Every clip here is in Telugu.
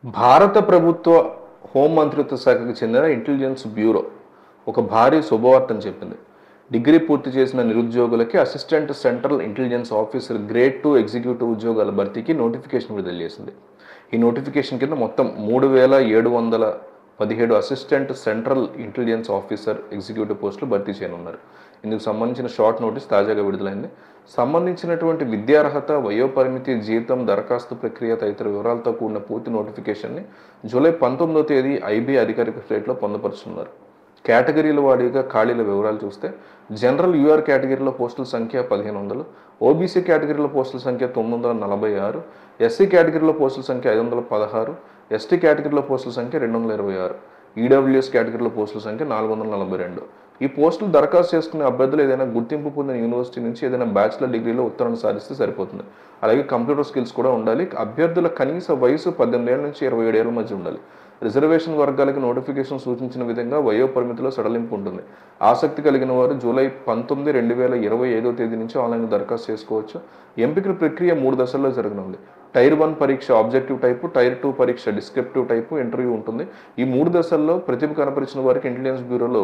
భారత ప్రభుత్వ హోం మంత్రిత్వ శాఖకు చెందిన ఇంటెలిజెన్స్ బ్యూరో ఒక భారీ శుభవార్తను చెప్పింది. డిగ్రీ పూర్తి చేసిన నిరుద్యోగులకి assistant central intelligence officer grade 2 executive ఉద్యోగాల భర్తీకి నోటిఫికేషన్ విడుదల చేసింది. ఈ నోటిఫికేషన్ కింద మొత్తం 3717 assistant central intelligence officer executive పోస్టులు భర్తీ చేయనున్నారు. ఇందుకు సంబంధించిన షార్ట్ నోటీస్ తాజాగా విడుదలైంది. సంబంధించినటువంటి విద్యార్హత, వయోపరిమితి, జీతం, దరఖాస్తు ప్రక్రియ తదితర వివరాలతో కూడిన పూర్తి నోటిఫికేషన్ని జూలై 19వ తేదీ ఐబీ అధికారిక వెబ్సైట్లో పొందుపరుస్తున్నారు. కేటగిరీల వారీగా ఖాళీల వివరాలు చూస్తే జనరల్ యూఆర్ కేటగిరీలో పోస్టుల సంఖ్య 1500, ఓబీసీ కేటగిరీలో పోస్టుల సంఖ్య 946, ఎస్సీ కేటగిరీలో పోస్టుల సంఖ్య 516, ఎస్టీ కేటగిరీలో పోస్టుల సంఖ్య 226, ఈడబ్ల్యూఎస్ కేటగిరీలో పోస్టుల సంఖ్య 442. ఈ పోస్టులు దరఖాస్తు చేసుకునే అభ్యర్థులు ఏదైనా గుర్తింపు పొందిన యూనివర్సిటీ నుంచి ఏదైనా బ్యాచిలర్ డిగ్రీలో ఉత్తీర్ణత సాధిస్తే సరిపోతుంది. అలాగే కంప్యూటర్ స్కిల్స్ కూడా ఉండాలి. అభ్యర్థుల కనీస వయసు 18 ఏళ్ల నుంచి 27 ఏళ్ల మధ్య ఉండాలి. రిజర్వేషన్ వర్గాలకు నోటిఫికేషన్ సూచించిన విధంగా వయో పరిమితిలో సడలింపు ఉంటుంది. ఆసక్తి కలిగిన వారు జూలై 19, 2025 తేదీ నుంచి ఆన్లైన్లో దరఖాస్తు చేసుకోవచ్చు. ఎంపిక ప్రక్రియ 3 దశల్లో జరగనుంది. టైర్ 1 పరీక్ష ఆబ్జెక్టివ్ టైపు, టైర్ 2 పరీక్ష డిస్క్రిప్టివ్ టైపు ఇంటర్వ్యూ ఉంటుంది. ఈ 3 దశల్లో ప్రతిభ కనపరిచిన వారికి ఇంటెలిజెన్స్ బ్యూరోలో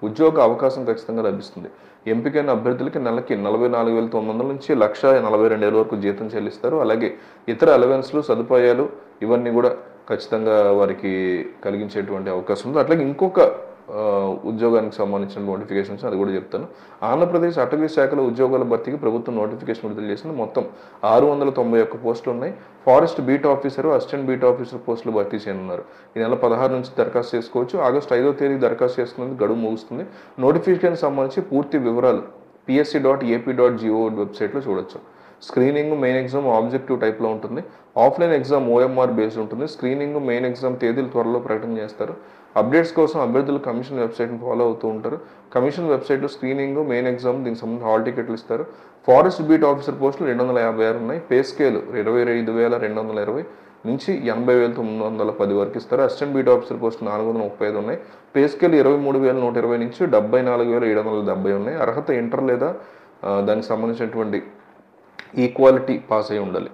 ఉద్యోగ అవకాశం ఖచ్చితంగా లభిస్తుంది. ఎంపికైన అభ్యర్థులకి నెలకి 44,900 నుంచి 1,42,000 వరకు జీతం చెల్లిస్తారు. అలాగే ఇతర అలవెన్స్లు, సదుపాయాలు ఇవన్నీ కూడా ఖచ్చితంగా వారికి కలిగించేటువంటి అవకాశం ఉంది. అట్లాగే ఇంకొక ఉద్యోగానికి సంబంధించిన నోటిఫికేషన్స్ అది కూడా చెప్తాను. ఆంధ్రప్రదేశ్ అటవీ శాఖలో ఉద్యోగాల భర్తీకి ప్రభుత్వం నోటిఫికేషన్ విడుదల చేసింది. మొత్తం 691 పోస్టులు ఉన్నాయి. Forest beat officer, assistant beat officer పోస్టులు భర్తీ చేయనున్నారు. ఈ నెల 16 నుంచి దరఖాస్తు చేసుకోవచ్చు. ఆగస్టు 5వ తేదీ దరఖాస్తు చేసుకునేందుకు గడువు ముగుస్తుంది. నోటిఫికేషన్ సంబంధించి పూర్తి వివరాలు psc.ap.go వెబ్సైట్లో చూడొచ్చు. స్క్రీనింగ్, మెయిన్ ఎగ్జామ్ ఆబ్జెక్టివ్ టైప్లో ఉంటుంది. ఆఫ్లైన్ ఎగ్జామ్ ఓఎంఆర్ బేస్డ్ ఉంటుంది. స్క్రీనింగ్, మెయిన్ ఎగ్జామ్ తేదీలు త్వరలో ప్రకటన చేస్తారు. అప్డేట్స్ కోసం అభ్యర్థులు కమిషన్ వెబ్సైట్ని ఫాలో అవుతూ ఉంటారు. కమిషన్ వెబ్సైట్లో స్క్రీనింగ్, మెయిన్ ఎగ్జామ్ దీనికి సంబంధించి హాల్ టికెట్లు ఇస్తారు. ఫారెస్ట్ బీట్ ఆఫీసర్ పోస్టులు 256 ఉన్నాయి. పే స్కేల్ 25,220 నుంచి 80,910 వరకు ఇస్తారు. అసిస్టెంట్ బీట్ ఆఫీసర్ పోస్టులు 435 ఉన్నాయి. పే స్కేల్ 23,120 నుంచి 74,770 ఉన్నాయి. అర్హత ఇంటర్ లేదా దానికి సంబంధించినటువంటి ఈక్వాలిటీ పాస్ అయి ఉండాలి.